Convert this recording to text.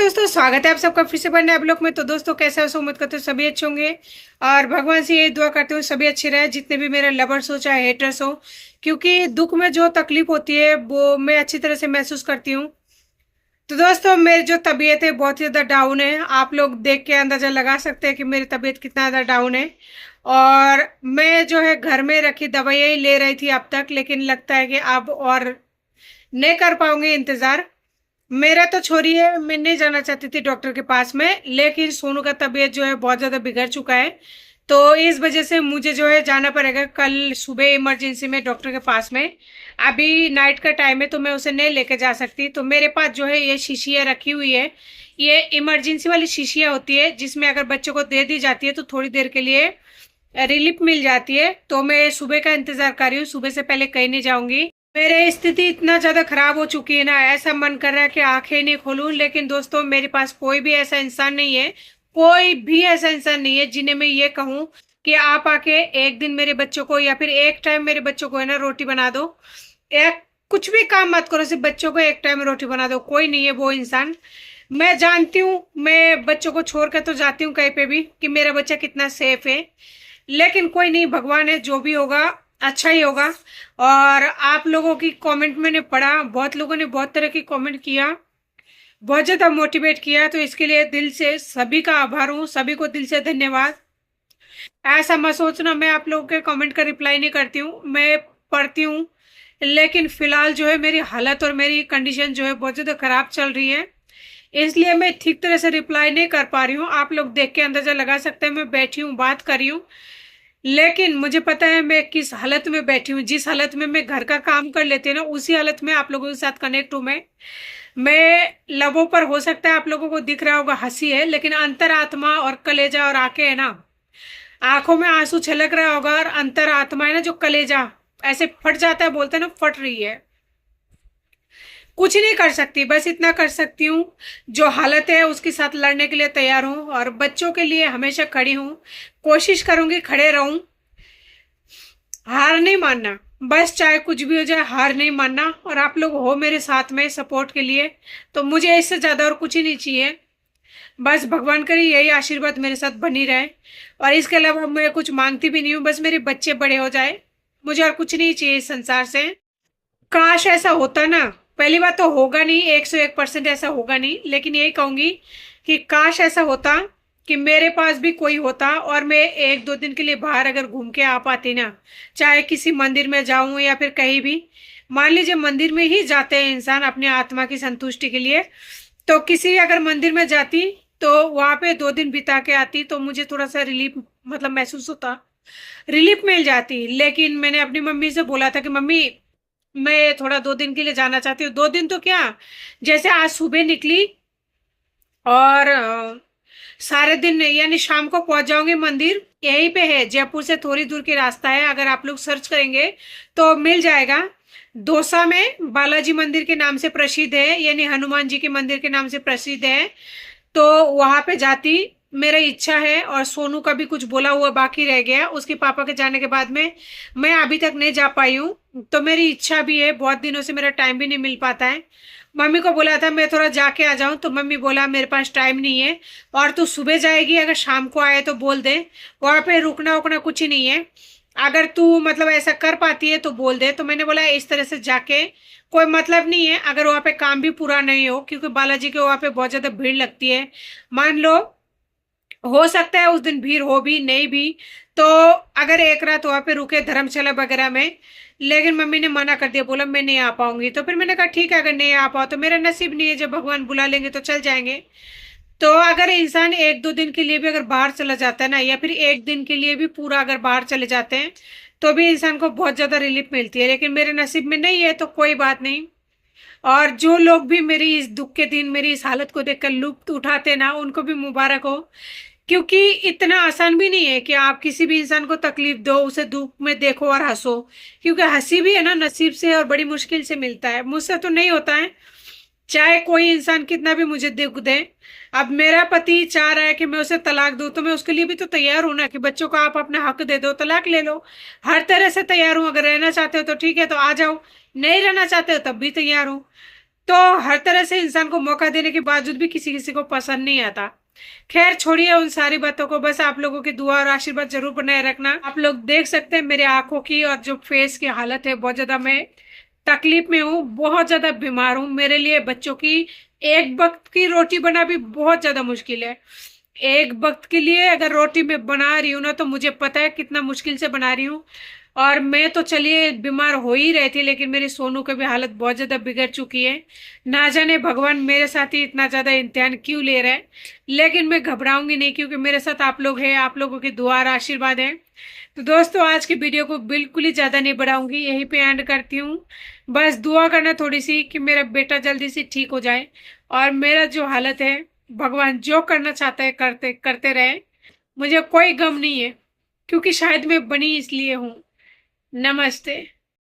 दोस्तों, स्वागत है आप सबका फिर से बने नए ब्लॉग में। तो दोस्तों, कैसे हो? उम्मीद करते हो सभी अच्छे होंगे और भगवान से ये दुआ करते हो सभी अच्छे रहे, जितने भी मेरे लवर्स हो चाहे हेटर्स हो। क्योंकि दुख में जो तकलीफ होती है वो मैं अच्छी तरह से महसूस करती हूँ। तो दोस्तों, मेरी जो तबीयत है बहुत ही ज़्यादा डाउन है। आप लोग देख के अंदाजा लगा सकते हैं कि मेरी तबीयत कितना ज़्यादा डाउन है। और मैं जो है घर में रखी दवाइयाँ ही ले रही थी अब तक, लेकिन लगता है कि अब और नहीं कर पाऊंगी इंतज़ार। मेरा तो छोरी है, मैं नहीं जाना चाहती थी डॉक्टर के पास में, लेकिन सोनू का तबीयत जो है बहुत ज़्यादा बिगड़ चुका है। तो इस वजह से मुझे जो है जाना पड़ेगा कल सुबह इमरजेंसी में डॉक्टर के पास में। अभी नाइट का टाइम है तो मैं उसे नहीं लेके जा सकती। तो मेरे पास जो है ये शीशियाँ रखी हुई है। ये इमरजेंसी वाली शीशियाँ होती है जिसमें अगर बच्चों को दे दी जाती है तो थोड़ी देर के लिए रिलीफ मिल जाती है। तो मैं सुबह का इंतजार कर रही हूँ, सुबह से पहले कहीं नहीं जाऊंगी। मेरे स्थिति इतना ज्यादा खराब हो चुकी है ना, ऐसा मन कर रहा है कि आंखें नहीं खोलूं। लेकिन दोस्तों, मेरे पास कोई भी ऐसा इंसान नहीं है, कोई भी ऐसा इंसान नहीं है जिन्हें मैं ये कहूं कि आप आके एक दिन मेरे बच्चों को या फिर एक टाइम मेरे बच्चों को है ना रोटी बना दो। एक कुछ भी काम मत करो, सिर्फ बच्चों को एक टाइम रोटी बना दो। कोई नहीं है वो इंसान। मैं जानती हूँ, मैं बच्चों को छोड़ कर तो जाती हूँ कहीं पे भी कि मेरा बच्चा कितना सेफ है, लेकिन कोई नहीं, भगवान है, जो भी होगा अच्छा ही होगा। और आप लोगों की कमेंट मैंने पढ़ा, बहुत लोगों ने बहुत तरह की कमेंट किया, बहुत ज़्यादा मोटिवेट किया। तो इसके लिए दिल से सभी का आभार हूँ, सभी को दिल से धन्यवाद। ऐसा मत सोचना मैं आप लोगों के कमेंट का रिप्लाई नहीं करती हूँ, मैं पढ़ती हूँ। लेकिन फिलहाल जो है मेरी हालत और मेरी कंडीशन जो है बहुत ज़्यादा खराब चल रही है, इसलिए मैं ठीक तरह से रिप्लाई नहीं कर पा रही हूँ। आप लोग देख के अंदाजा लगा सकते हैं, मैं बैठी हूँ बात कर रही हूँ, लेकिन मुझे पता है मैं किस हालत में बैठी हूँ। जिस हालत में मैं घर का काम कर लेती हूँ ना, उसी हालत में आप लोगों के साथ कनेक्ट हूँ मैं लबों पर हो सकता है आप लोगों को दिख रहा होगा हंसी है, लेकिन अंतरात्मा और कलेजा और आंखें है ना, आंखों में आंसू छलक रहा होगा, और अंतरात्मा है ना जो कलेजा ऐसे फट जाता है, बोलते हैं ना फट रही है। कुछ नहीं कर सकती, बस इतना कर सकती हूँ, जो हालत है उसके साथ लड़ने के लिए तैयार हूँ और बच्चों के लिए हमेशा खड़ी हूँ। कोशिश करूंगी खड़े रहूं, हार नहीं मानना, बस चाहे कुछ भी हो जाए हार नहीं मानना। और आप लोग हो मेरे साथ में सपोर्ट के लिए, तो मुझे इससे ज्यादा और कुछ ही नहीं चाहिए। बस भगवान करे यही आशीर्वाद मेरे साथ बनी रहे, और इसके अलावा मैं कुछ मांगती भी नहीं हूँ, बस मेरे बच्चे बड़े हो जाए, मुझे और कुछ नहीं चाहिए इस संसार से। काश ऐसा होता ना। पहली बात तो होगा नहीं, 101% ऐसा होगा नहीं, लेकिन यही कहूंगी कि काश ऐसा होता कि मेरे पास भी कोई होता और मैं एक दो दिन के लिए बाहर अगर घूम के आ पाती ना, चाहे किसी मंदिर में जाऊं या फिर कहीं भी। मान लीजिए मंदिर में ही जाते हैं इंसान अपनी आत्मा की संतुष्टि के लिए, तो किसी अगर मंदिर में जाती तो वहां पे 2 दिन बिता के आती तो मुझे थोड़ा सा रिलीफ मतलब महसूस होता, रिलीफ मिल जाती। लेकिन मैंने अपनी मम्मी से बोला था कि मम्मी, मैं थोड़ा 2 दिन के लिए जाना चाहती हूँ। 2 दिन तो क्या, जैसे आज सुबह निकली और सारे दिन यानी शाम को पहुंच जाऊंगी मंदिर। यहीं पे है, जयपुर से थोड़ी दूर की रास्ता है, अगर आप लोग सर्च करेंगे तो मिल जाएगा। दौसा में बालाजी मंदिर के नाम से प्रसिद्ध है, यानी हनुमान जी के मंदिर के नाम से प्रसिद्ध है। तो वहां पे जाती, मेरा इच्छा है। और सोनू का भी कुछ बोला हुआ बाकी रह गया, उसके पापा के जाने के बाद में मैं अभी तक नहीं जा पाई हूँ। तो मेरी इच्छा भी है, बहुत दिनों से मेरा टाइम भी नहीं मिल पाता है। मम्मी को बोला था मैं थोड़ा जाके आ जाऊं, तो मम्मी बोला मेरे पास टाइम नहीं है, और तू सुबह जाएगी, अगर शाम को आए तो बोल दे, वहां पे रुकना उकना कुछ ही नहीं है। अगर तू मतलब ऐसा कर पाती है तो बोल दे। तो मैंने बोला इस तरह से जाके कोई मतलब नहीं है, अगर वहां पे काम भी पूरा नहीं हो, क्योंकि बालाजी के वहां पे बहुत ज्यादा भीड़ लगती है। मान लो हो सकता है उस दिन भीड़ हो भी नहीं भी, तो अगर एक रात वहां पे रुके धर्मशाला वगैरह में। लेकिन मम्मी ने मना कर दिया, बोला मैं नहीं आ पाऊंगी। तो फिर मैंने कहा ठीक है, अगर नहीं आ पाओ तो मेरा नसीब नहीं है, जब भगवान बुला लेंगे तो चल जाएंगे। तो अगर इंसान 1-2 दिन के लिए भी अगर बाहर चला जाता है ना, या फिर एक दिन के लिए भी पूरा अगर बाहर चले जाते हैं, तो भी इंसान को बहुत ज्यादा रिलीफ मिलती है। लेकिन मेरे नसीब में नहीं है तो कोई बात नहीं। और जो लोग भी मेरी इस दुख के दिन मेरी इस हालत को देखकर लुत्फ उठाते ना, उनको भी मुबारक हो। क्योंकि इतना आसान भी नहीं है कि आप किसी भी इंसान को तकलीफ दो, उसे दुख में देखो और हंसो। क्योंकि हंसी भी है ना नसीब से और बड़ी मुश्किल से मिलता है, मुझसे तो नहीं होता है, चाहे कोई इंसान कितना भी मुझे दुख दे। अब मेरा पति चाह रहा है कि मैं उसे तलाक दूं, तो मैं उसके लिए भी तो तैयार हूं ना, कि बच्चों को आप अपना हक दे दो, तलाक ले लो। हर तरह से तैयार हूं, अगर रहना चाहते हो तो ठीक है तो आ जाओ, नहीं रहना चाहते हो तब भी तैयार हूं। तो हर तरह से इंसान को मौका देने के बावजूद भी किसी किसी को पसंद नहीं आता। खैर छोड़िए उन सारी बातों को, बस आप लोगों की दुआ और आशीर्वाद जरूर बनाए रखना। आप लोग देख सकते हैं मेरे आंखों की और जो फेस की हालत है, बहुत ज्यादा मैं तकलीफ में हूँ, बहुत ज्यादा बीमार हूँ। मेरे लिए बच्चों की एक वक्त की रोटी बना भी बहुत ज्यादा मुश्किल है। एक वक्त के लिए अगर रोटी मैं बना रही हूँ ना, तो मुझे पता है कितना मुश्किल से बना रही हूँ। और मैं तो चलिए बीमार हो ही रही थी, लेकिन मेरी सोनू की भी हालत बहुत ज्यादा बिगड़ चुकी है। ना जाने भगवान मेरे साथ ही इतना ज्यादा इम्तिहान क्यों ले रहे हैं। लेकिन मैं घबराऊंगी नहीं, क्योंकि मेरे साथ आप लोग हैं, आप लोगों की दुआ और आशीर्वाद है। तो दोस्तों आज की वीडियो को बिल्कुल ही ज्यादा नहीं बढ़ाऊंगी, यहीं पे एंड करती हूँ। बस दुआ करना थोड़ी सी कि मेरा बेटा जल्दी से ठीक हो जाए, और मेरा जो हालत है, भगवान जो करना चाहता है करते करते रहे। मुझे कोई गम नहीं है, क्योंकि शायद मैं बनी इसलिए हूँ। नमस्ते।